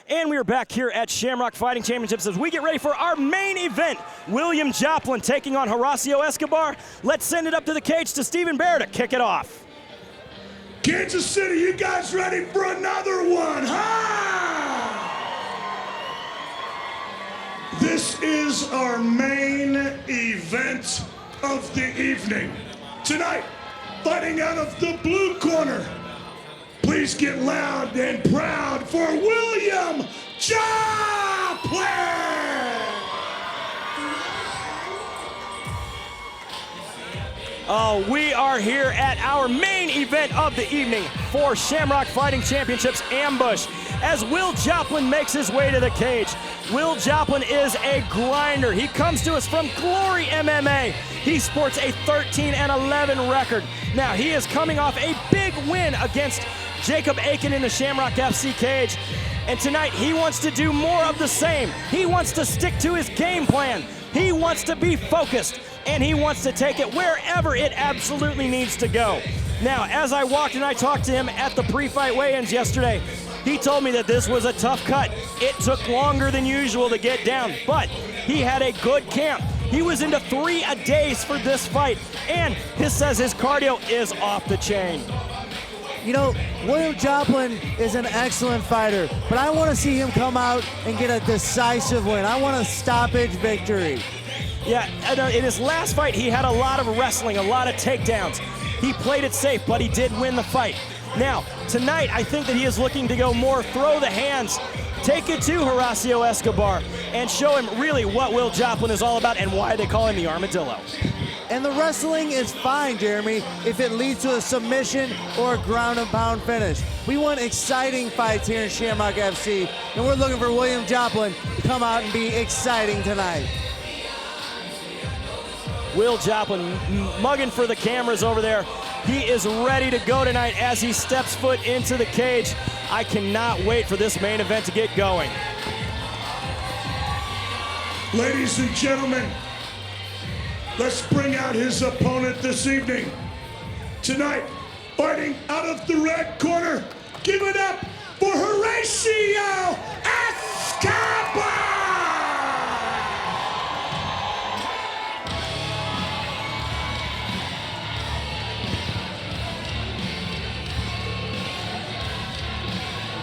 And we are back here at Shamrock Fighting Championships as we get ready for our main event. William Joplin taking on Horacio Escobar. Let's send it up to the cage to Stephen Bear to kick it off. Kansas City, you guys ready for another one, huh? This is our main event of the evening. Tonight, fighting out of the blue corner. Please get loud and proud for William Joplin! Oh, we are here at our main event of the evening for Shamrock Fighting Championships Ambush as Will Joplin makes his way to the cage. Will Joplin is a grinder. He comes to us from Glory MMA. He sports a 13-11 record. Now, he is coming off a big win against Jacob Aiken in the Shamrock FC cage. And tonight, he wants to do more of the same. He wants to stick to his game plan. He wants to be focused, and he wants to take it wherever it absolutely needs to go. Now, as I walked and I talked to him at the pre-fight weigh-ins yesterday, he told me that this was a tough cut. It took longer than usual to get down, but he had a good camp. He was into 3 a days for this fight, and he says his cardio is off the chain. You know, William Joplin is an excellent fighter, but I want to see him come out and get a decisive win. I want a stoppage victory. Yeah, in his last fight, he had a lot of wrestling, a lot of takedowns. He played it safe, but he did win the fight. Now, tonight, I think that he is looking to go more throw the hands, take it to Horacio Escobar, and show him really what Will Joplin is all about and why they call him the Armadillo. And the wrestling is fine, Jeremy, if it leads to a submission or a ground and pound finish. We want exciting fights here in Shamrock FC, and we're looking for William Joplin to come out and be exciting tonight. Will Joplin mugging for the cameras over there. He is ready to go tonight as he steps foot into the cage. I cannot wait for this main event to get going. Ladies and gentlemen, let's bring out his opponent this evening. Tonight, fighting out of the red corner, give it up for Horacio Escobar!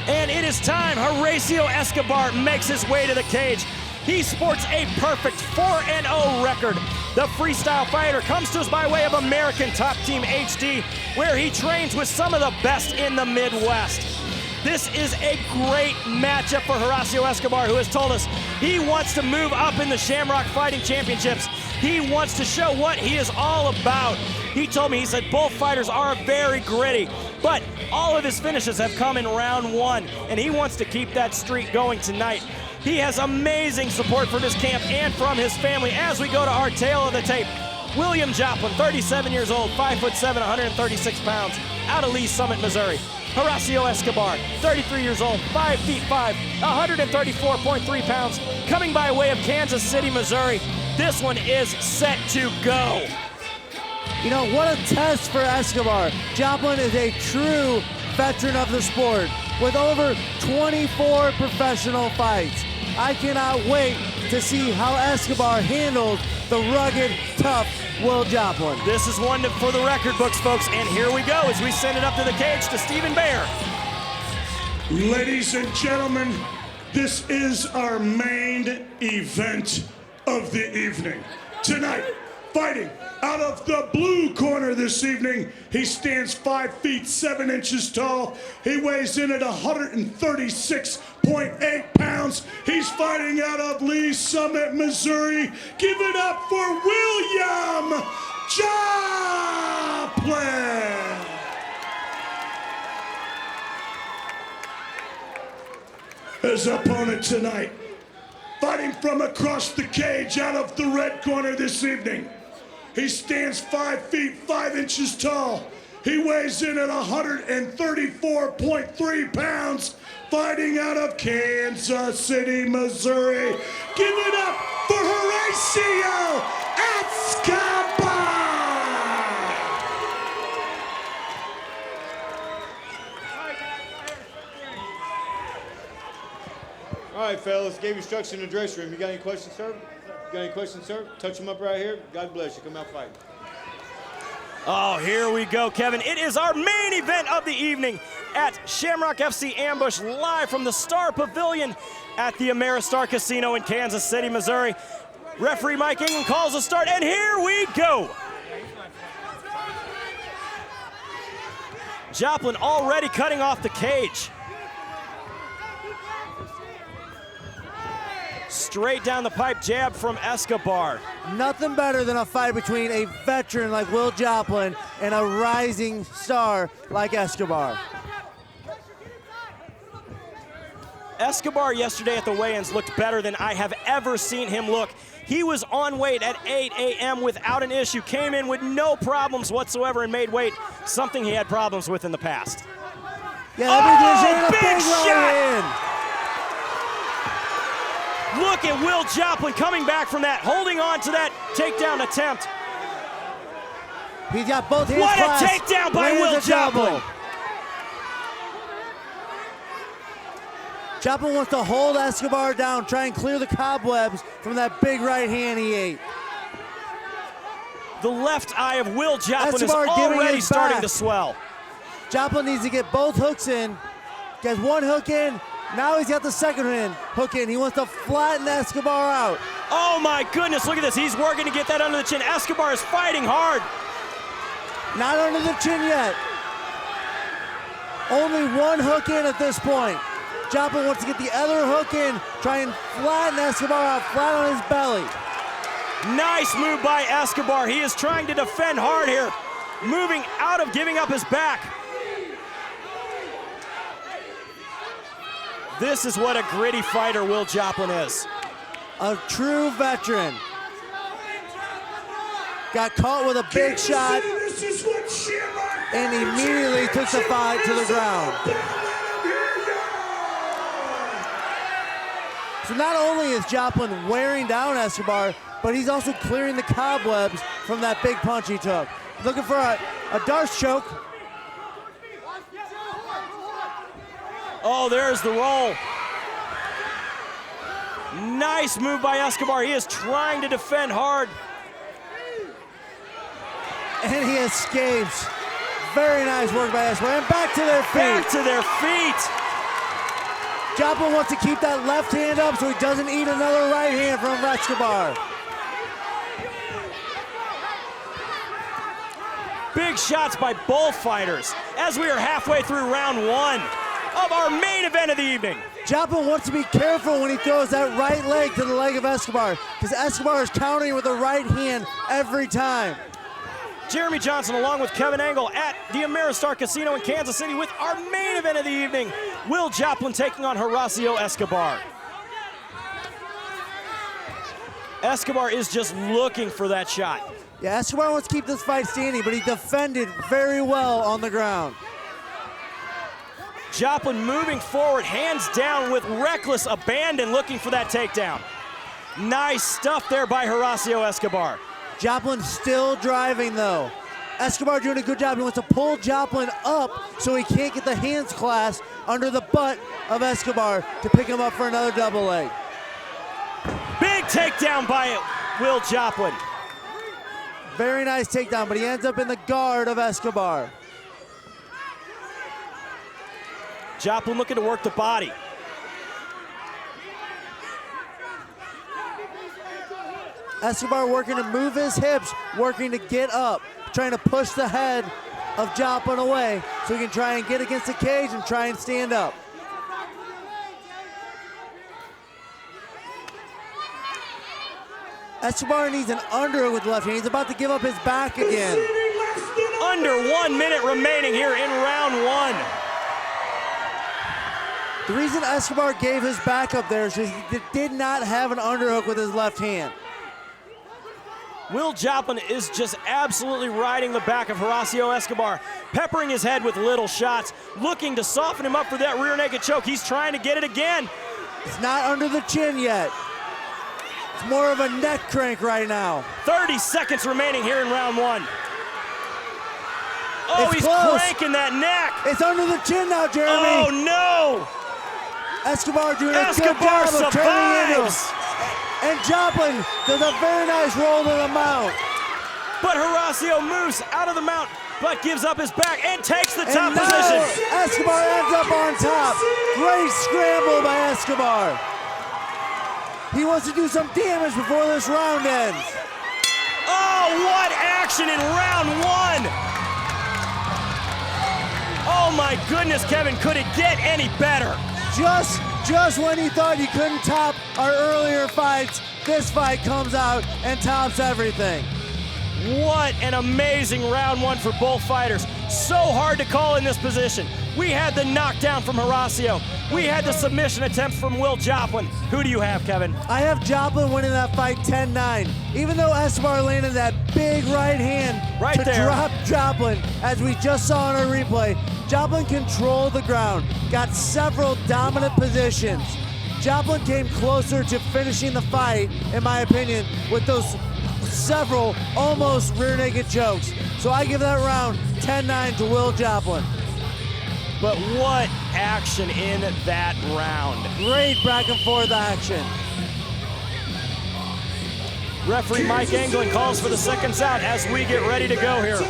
And it is time. Horacio Escobar makes his way to the cage. He sports a perfect 4-0 record. The freestyle fighter comes to us by way of American Top Team HD, where he trains with some of the best in the Midwest. This is a great matchup for Horacio Escobar, who has told us he wants to move up in the Shamrock Fighting Championships. He wants to show what he is all about. He told me, he said, both fighters are very gritty, but all of his finishes have come in round 1, and he wants to keep that streak going tonight. He has amazing support from his camp and from his family as we go to our tail of the tape. William Joplin, 37 years old, 5'7", 136 pounds, out of Lee's Summit, Missouri. Horacio Escobar, 33 years old, 5'5", 134.3 pounds, coming by way of Kansas City, Missouri. This one is set to go. You know, what a test for Escobar. Joplin is a true veteran of the sport with over 24 professional fights. I cannot wait to see how Escobar handles the rugged, tough Will Joplin. This is one for the record books, folks, and here we go as we send it up to the cage to Stephen Bear. Ladies and gentlemen, this is our main event of the evening. Tonight, fighting out of the blue corner this evening, he stands 5 feet 7 inches tall. He weighs in at 136.8 pounds. He's fighting out of Lee's Summit, Missouri. Give it up for William Joplin! His opponent tonight, fighting from across the cage out of the red corner this evening. He stands 5 feet 5 inches tall. He weighs in at 134.3 pounds, fighting out of Kansas City, Missouri. Give it up for Horacio Escobar! All right, fellas, gave instruction in the dressing room. You got any questions, sir? You got any questions, sir? Touch them up right here. God bless you. Come out fighting. Oh, here we go, Kevin. It is our main event of the evening at Shamrock FC Ambush, live from the Star Pavilion at the Ameristar Casino in Kansas City, Missouri. Referee Mike England calls a start, and here we go. Joplin already cutting off the cage. Straight down the pipe jab from Escobar. Nothing better than a fight between a veteran like Will Joplin and a rising star like Escobar. Escobar yesterday at the weigh-ins looked better than I have ever seen him look. He was on weight at 8 a.m. without an issue, came in with no problems whatsoever and made weight, something he had problems with in the past. Yeah, oh, big shot! Right. Look at Will Joplin coming back from that, holding on to that takedown attempt. He got both hands What clasped. a takedown by Will Joplin! Joplin wants to hold Escobar down, try and clear the cobwebs from that big right hand he ate. The left eye of Will Joplin Escobar is already starting back. to swell. Joplin needs to get both hooks in. Gets one hook in, now he's got the second hook in. He wants to flatten Escobar out. Oh my goodness, look at this. He's working to get that under the chin. Escobar is fighting hard. Not under the chin yet. Only one hook in at this point. Joplin wants to get the other hook in, try and flatten Escobar out, flat on his belly. Nice move by Escobar. He is trying to defend hard here, moving out of giving up his back. This is what a gritty fighter Will Joplin is. A true veteran. Got caught with a big shot and immediately took the fight to the ground. So not only is Joplin wearing down Escobar, but he's also clearing the cobwebs from that big punch he took. Looking for a Darce choke. Oh, there's the roll. Nice move by Escobar. He is trying to defend hard. And he escapes. Very nice work by Escobar. And back to their feet. Back to their feet. Joplin wants to keep that left hand up so he doesn't eat another right hand from Escobar. Big shots by both fighters as we are halfway through round one of our main event of the evening. Joplin wants to be careful when he throws that right leg to the leg of Escobar because Escobar is countering with the right hand every time. Jeremy Johnson along with Kevin Angle at the Ameristar Casino in Kansas City with our main event of the evening. Will Joplin taking on Horacio Escobar. Escobar is just looking for that shot. Yeah, Escobar wants to keep this fight standing, but he defended very well on the ground. Joplin moving forward, hands down with reckless abandon, looking for that takedown. Nice stuff there by Horacio Escobar. Joplin still driving though. Escobar doing a good job. He wants to pull Joplin up so he can't get the hands clasped under the butt of Escobar to pick him up for another double leg. Big takedown by Will Joplin. Very nice takedown, but he ends up in the guard of Escobar. Joplin looking to work the body. Escobar working to move his hips, working to get up, trying to push the head of Joplin away so he can try and get against the cage and try and stand up. Escobar needs an underhook with the left hand. He's about to give up his back again. Under 1 minute remaining here in round one. The reason Escobar gave his back up there is he did not have an underhook with his left hand. Will Joplin is just absolutely riding the back of Horacio Escobar, peppering his head with little shots, looking to soften him up for that rear naked choke. He's trying to get it again. It's not under the chin yet. It's more of a neck crank right now. 30 seconds remaining here in round one. Oh, it's he's close. cranking that neck. It's under the chin now, Jeremy. Oh, no. Escobar doing a good Escobar job of turning into him. survives! And Joplin does a very nice roll to the mount. But Horacio moves out of the mount, but gives up his back and takes the top And now position. Escobar ends up on top. Great scramble by Escobar. He wants to do some damage before this round ends. Oh, what action in round one! Oh my goodness, Kevin, could it get any better? Just when you thought you couldn't top our earlier fights, this fight comes out and tops everything. What an amazing round one for both fighters. So hard to call in this position. We had the knockdown from Horacio. We had the submission attempt from Will Joplin. Who do you have, Kevin? I have Joplin winning that fight 10-9. Even though Escobar landed that big right hand Right to there. drop Joplin, as we just saw in our replay, Joplin controlled the ground, got several dominant positions. Joplin came closer to finishing the fight, in my opinion, with those several almost rear naked chokes. So I give that round 10-9 to Will Joplin. But what action in that round. Great back and forth action. Referee Mike Anglin calls for the seconds out as we get ready to go here.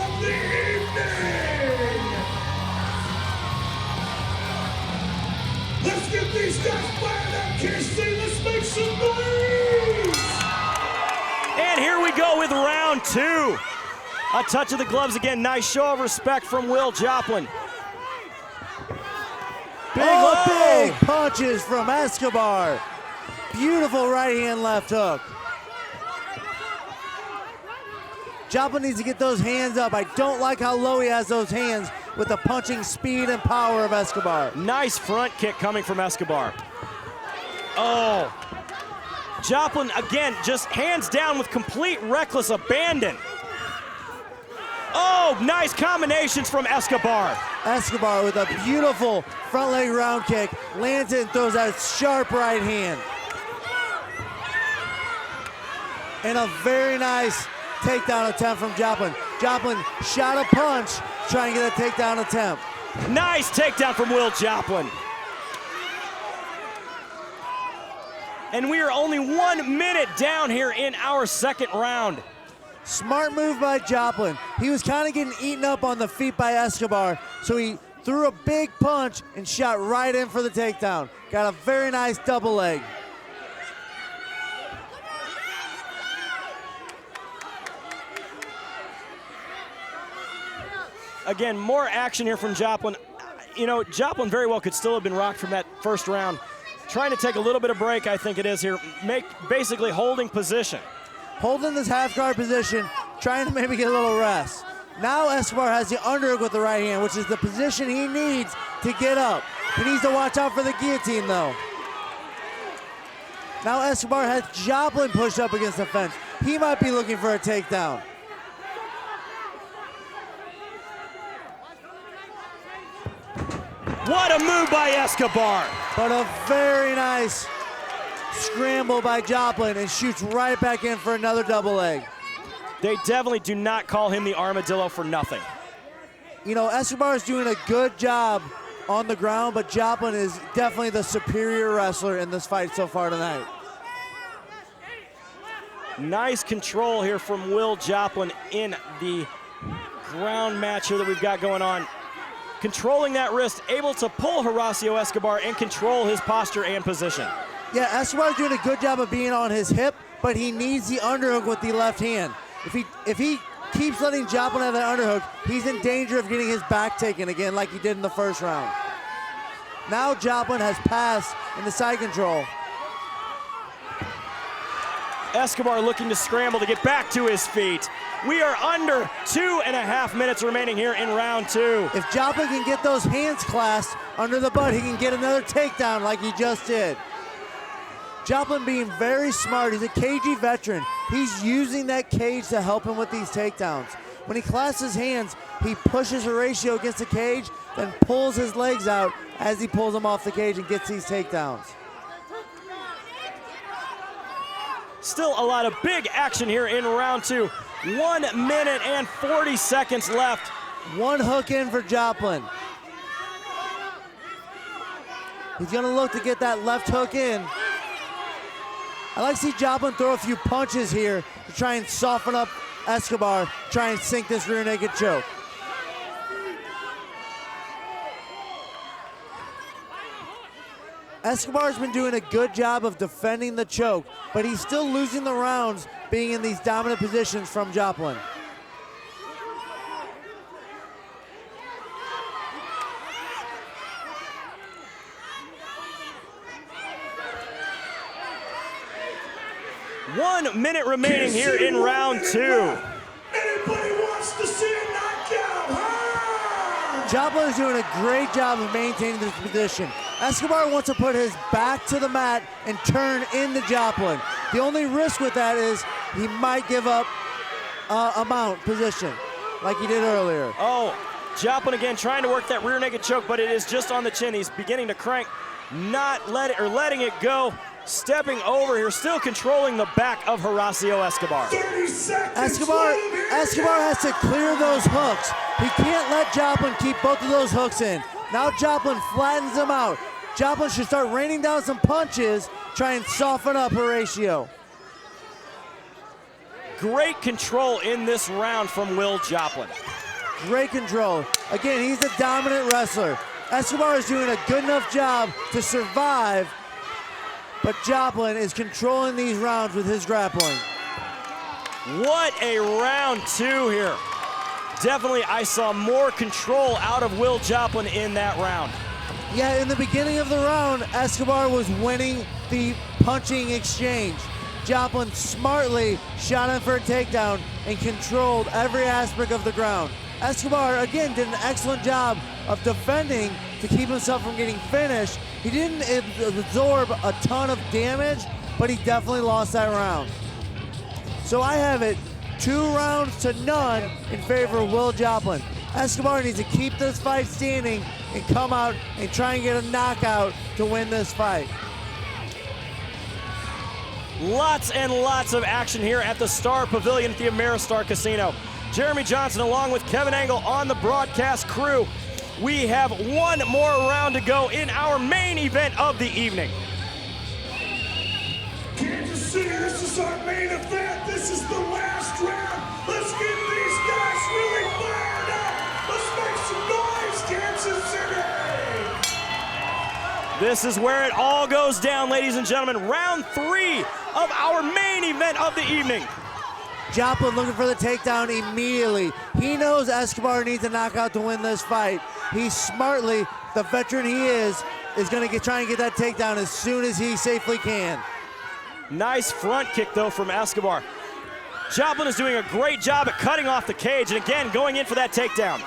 Let's get these guys fired up, Kirsty. Let's make some noise. And here we go with round two. A touch of the gloves again. Nice show of respect from Will Joplin. Big punches from Escobar. Beautiful right hand, left hook. Joplin needs to get those hands up. I don't like how low he has those hands with the punching speed and power of Escobar. Nice front kick coming from Escobar. Oh. Joplin, again, just hands down with complete reckless abandon. Oh, nice combinations from Escobar. Escobar with a beautiful front leg round kick, lands it and throws that sharp right hand. And a very nice takedown attempt from Joplin. Joplin shot a punch, trying to get a takedown attempt. Nice takedown from Will Joplin. And we are only 1 minute down here in our second round. Smart move by Joplin. He was kind of getting eaten up on the feet by Escobar, so he threw a big punch and shot right in for the takedown. Got a very nice double leg. Again, more action here from Joplin. You know, Joplin very well could still have been rocked from that first round. Trying to take a little bit of break, I think it is here. Basically holding position. Holding this half guard position, trying to maybe get a little rest. Now Escobar has the underhook with the right hand, which is the position he needs to get up. He needs to watch out for the guillotine though. Now Escobar has Joplin pushed up against the fence. He might be looking for a takedown. What a move by Escobar. But a very nice scramble by Joplin and shoots right back in for another double leg. They definitely do not call him the armadillo for nothing. You know, Escobar is doing a good job on the ground, but Joplin is definitely the superior wrestler in this fight so far tonight. Nice control here from Will Joplin in the ground match here that we've got going on. Controlling that wrist, able to pull Horacio Escobar and control his posture and position. Yeah, Escobar's doing a good job of being on his hip, but he needs the underhook with the left hand. If he keeps letting Joplin have that underhook, he's in danger of getting his back taken again like he did in the first round. Now Joplin has passed in the side control. Escobar looking to scramble to get back to his feet. We are under 2.5 minutes remaining here in round two. If Joplin can get those hands clasped under the butt, he can get another takedown like he just did. Joplin being very smart. He's a cagey veteran. He's using that cage to help him with these takedowns. When he clasps his hands, he pushes Horacio against the cage, then pulls his legs out as he pulls him off the cage and gets these takedowns. Still a lot of big action here in round two. 1 minute and 40 seconds left. One hook in for Joplin. He's gonna look to get that left hook in. I like to see Joplin throw a few punches here to try and soften up Escobar, try and sink this rear naked choke. Escobar's been doing a good job of defending the choke, but he's still losing the rounds being in these dominant positions from Joplin. One minute remaining here in round two. Anybody wants to see a knockout, huh? Joplin is doing a great job of maintaining this position. Escobar wants to put his back to the mat and turn into Joplin. The only risk with that is he might give up a mount position like he did earlier. Oh, Joplin again trying to work that rear naked choke, but it is just on the chin. He's beginning to crank, letting it go. Stepping over here, still controlling the back of Horacio Escobar. 30 seconds. Escobar has to clear those hooks. He can't let Joplin keep both of those hooks in. Now Joplin flattens him out. Joplin should start raining down some punches, try and soften up Horacio. Great control in this round from Will Joplin. Great control. Again, he's a dominant wrestler. Escobar is doing a good enough job to survive, but Joplin is controlling these rounds with his grappling. What a round two here. Definitely, I saw more control out of Will Joplin in that round. Yeah, in the beginning of the round, Escobar was winning the punching exchange. Joplin smartly shot him for a takedown and controlled every aspect of the ground. Escobar, again, did an excellent job of defending to keep himself from getting finished. He didn't absorb a ton of damage, but he definitely lost that round. So I have it 2 rounds to none in favor of Will Joplin. Escobar needs to keep this fight standing and come out and try and get a knockout to win this fight. Lots and lots of action here at the Star Pavilion at the Ameristar Casino. Jeremy Johnson along with Kevin Angle on the broadcast crew. We have one more round to go in our main event of the evening. Kansas City, this is our main event. This is the last round. Let's get these guys really fired up. Let's make some noise, Kansas City. This is where it all goes down, ladies and gentlemen. Round 3 of our main event of the evening. Joplin looking for the takedown immediately. He knows Escobar needs a knockout to win this fight. He smartly, the veteran he is going to try and get that takedown as soon as he safely can. Nice front kick, though, from Escobar. Joplin is doing a great job at cutting off the cage, and again, going in for that takedown.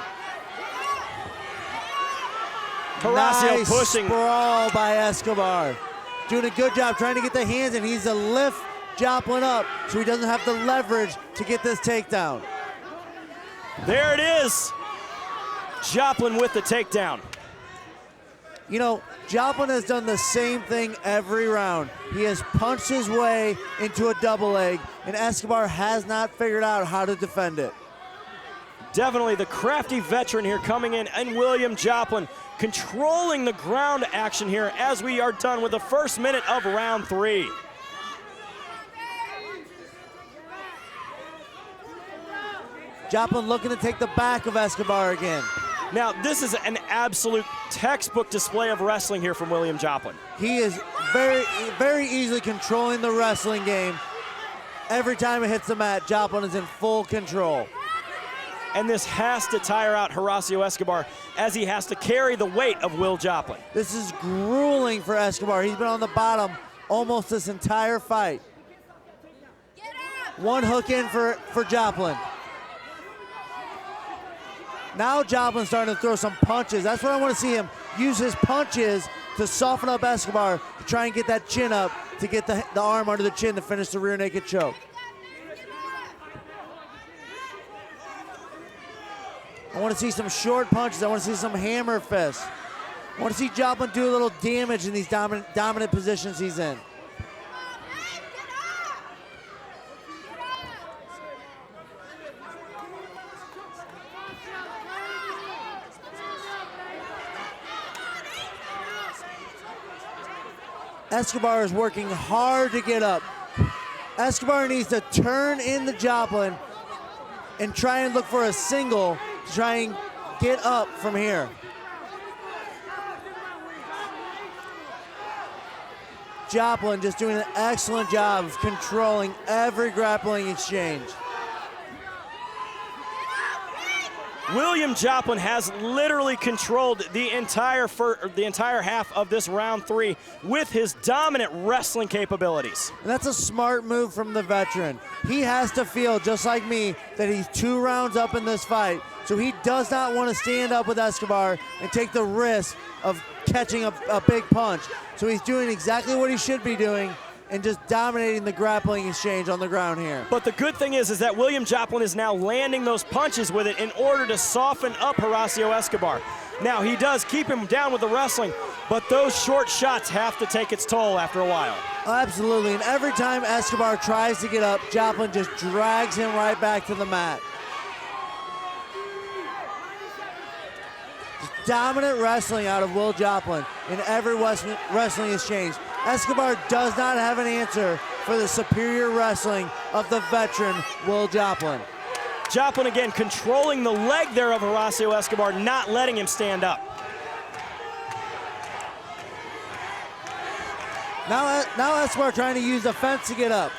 Horacio nice pushing. Sprawl by Escobar. Doing a good job trying to get the hands, and he's to lift Joplin up so he doesn't have the leverage to get this takedown. There it is. Joplin with the takedown. You know, Joplin has done the same thing every round. He has punched his way into a double leg, and Escobar has not figured out how to defend it. Definitely the crafty veteran here coming in, and William Joplin controlling the ground action here as we are done with the first minute of round 3. Joplin looking to take the back of Escobar again. Now, this is an absolute textbook display of wrestling here from William Joplin. He is very easily controlling the wrestling game. Every time it hits the mat, Joplin is in full control. And this has to tire out Horacio Escobar as he has to carry the weight of Will Joplin. This is grueling for Escobar. He's been on the bottom almost this entire fight. One hook in for Joplin. Now Joplin's starting to throw some punches. That's what I want to see him use, his punches to soften up Escobar, to try and get that chin up, to get the arm under the chin to finish the rear naked choke. I want to see some short punches. I want to see some hammer fists. I want to see Joplin do a little damage in these dominant positions he's in. Escobar is working hard to get up. Escobar needs to turn into Joplin and try and look for a single to try and get up from here. Joplin just doing an excellent job of controlling every grappling exchange. William Joplin has literally controlled the entire half of this round 3 with his dominant wrestling capabilities. And that's a smart move from the veteran. He has to feel, just like me, that he's 2 rounds up in this fight. So he does not want to stand up with Escobar and take the risk of catching a big punch. So he's doing exactly what he should be doing and just dominating the grappling exchange on the ground here. But the good thing is that William Joplin is now landing those punches with it in order to soften up Horacio Escobar. Now, he does keep him down with the wrestling, but those short shots have to take its toll after a while. Absolutely, and every time Escobar tries to get up, Joplin just drags him right back to the mat. Just dominant wrestling out of Will Joplin in every wrestling exchange. Escobar does not have an answer for the superior wrestling of the veteran Will Joplin. Joplin again controlling the leg there of Horacio Escobar, not letting him stand up. Now Escobar trying to use the fence to get up.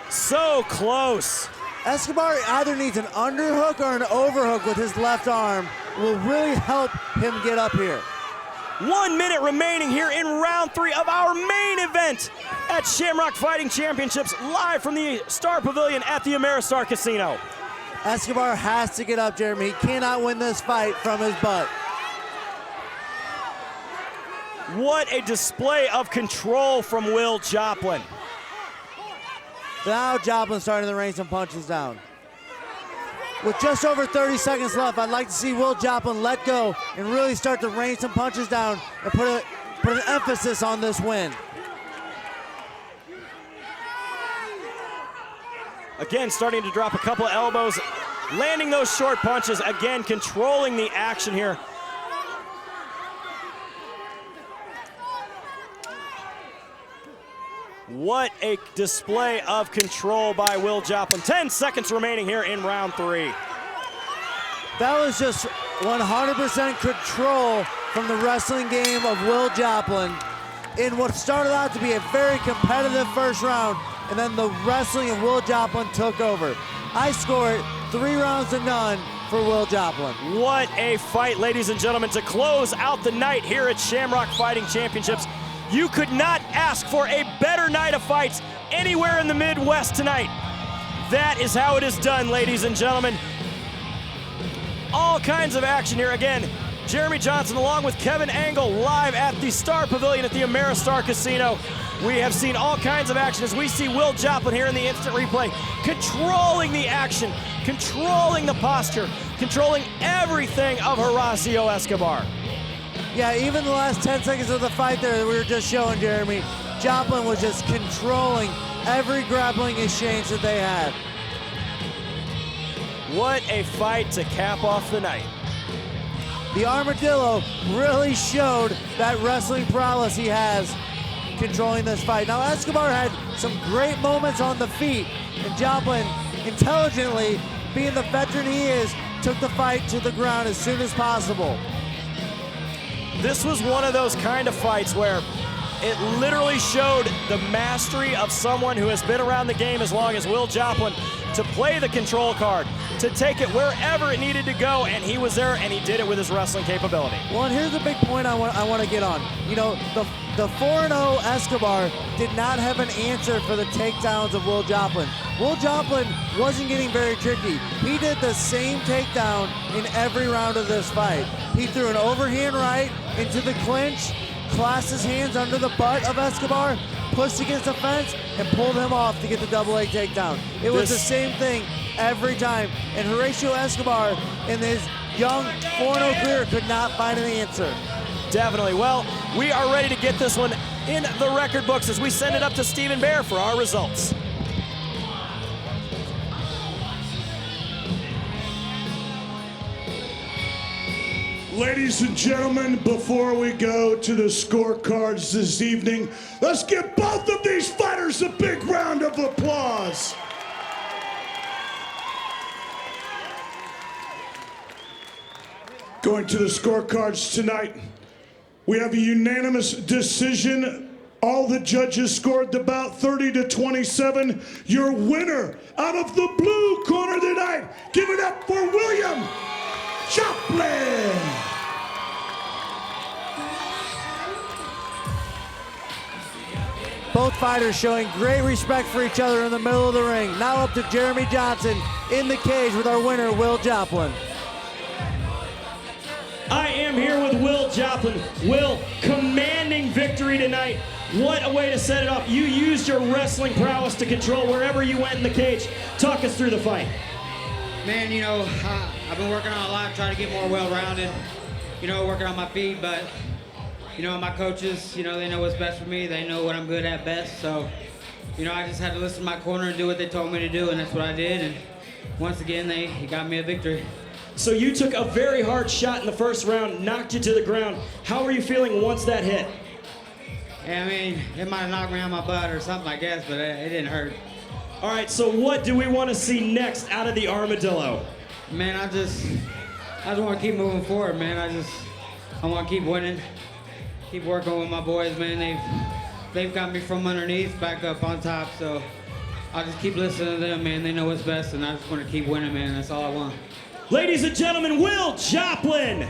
So close. Escobar either needs an underhook or an overhook with his left arm. Will really help him get up here. 1 minute remaining here in round 3 of our main event at Shamrock Fighting Championships, live from the Star Pavilion at the Ameristar Casino. Escobar has to get up, Jeremy. He cannot win this fight from his butt. What a display of control from Will Joplin. Now Joplin's starting to rain some punches down. With just over 30 seconds left, I'd like to see Will Joplin let go and really start to rain some punches down and put an emphasis on this win. Again, starting to drop a couple of elbows, landing those short punches, again controlling the action here. What a display of control by Will Joplin. 10 seconds remaining here in round 3. That was just 100% control from the wrestling game of Will Joplin in what started out to be a very competitive first round, and then the wrestling of Will Joplin took over. I score it 3 rounds to none for Will Joplin. What a fight, ladies and gentlemen, to close out the night here at Shamrock Fighting Championships. You could not ask for a better night of fights anywhere in the Midwest tonight. That is how it is done, ladies and gentlemen. All kinds of action here. Again, Jeremy Johnson along with Kevin Angle live at the Star Pavilion at the Ameristar Casino. We have seen all kinds of action as we see Will Joplin here in the instant replay, controlling the action, controlling the posture, controlling everything of Horacio Escobar. Yeah, even the last 10 seconds of the fight there that we were just showing, Jeremy, Joplin was just controlling every grappling exchange that they had. What a fight to cap off the night. The Armadillo really showed that wrestling prowess he has controlling this fight. Now, Escobar had some great moments on the feet, and Joplin, intelligently, being the veteran he is, took the fight to the ground as soon as possible. This was one of those kind of fights where it literally showed the mastery of someone who has been around the game as long as Will Joplin to play the control card, to take it wherever it needed to go, and he was there, and he did it with his wrestling capability. Well, and here's a big point I want to get on. You know, the 4-0 Escobar did not have an answer for the takedowns of Will Joplin. Will Joplin wasn't getting very tricky. He did the same takedown in every round of this fight. He threw an overhand right into the clinch, clasped his hands under the butt of Escobar, pushed against the fence, and pulled him off to get the double leg takedown. It was the same thing every time. And Horacio Escobar, in his young 4-0 career, could not find an answer. Definitely. Well, we are ready to get this one in the record books as we send it up to Stephen Bear for our results. Ladies and gentlemen, before we go to the scorecards this evening, let's give both of these fighters a big round of applause. Going to the scorecards tonight, we have a unanimous decision. All the judges scored the bout 30-27. Your winner out of the blue corner tonight, give it up for William Joplin. Both fighters showing great respect for each other in the middle of the ring. Now up to Jeremy Johnson in the cage with our winner, Will Joplin. I am here with Will Joplin. Will, commanding victory tonight. What a way to set it up. You used your wrestling prowess to control wherever you went in the cage. Talk us through the fight. Man, you know, I've been working on a lot, trying to get more well-rounded, you know, working on my feet, but, you know, my coaches, you know, they know what's best for me. They know what I'm good at best, so, you know, I just had to listen to my corner and do what they told me to do, and that's what I did, and once again, they got me a victory. So you took a very hard shot in the first round, knocked you to the ground. How were you feeling once that hit? Yeah, I mean, it might have knocked me on my butt or something, I guess, but it didn't hurt. All right, so what do we want to see next out of the Armadillo? Man, I just want to keep moving forward, man. I want to keep winning, keep working with my boys, man. They've got me from underneath back up on top, so I'll just keep listening to them, man. They know what's best, and I just want to keep winning, man. That's all I want. Ladies and gentlemen, Will Joplin.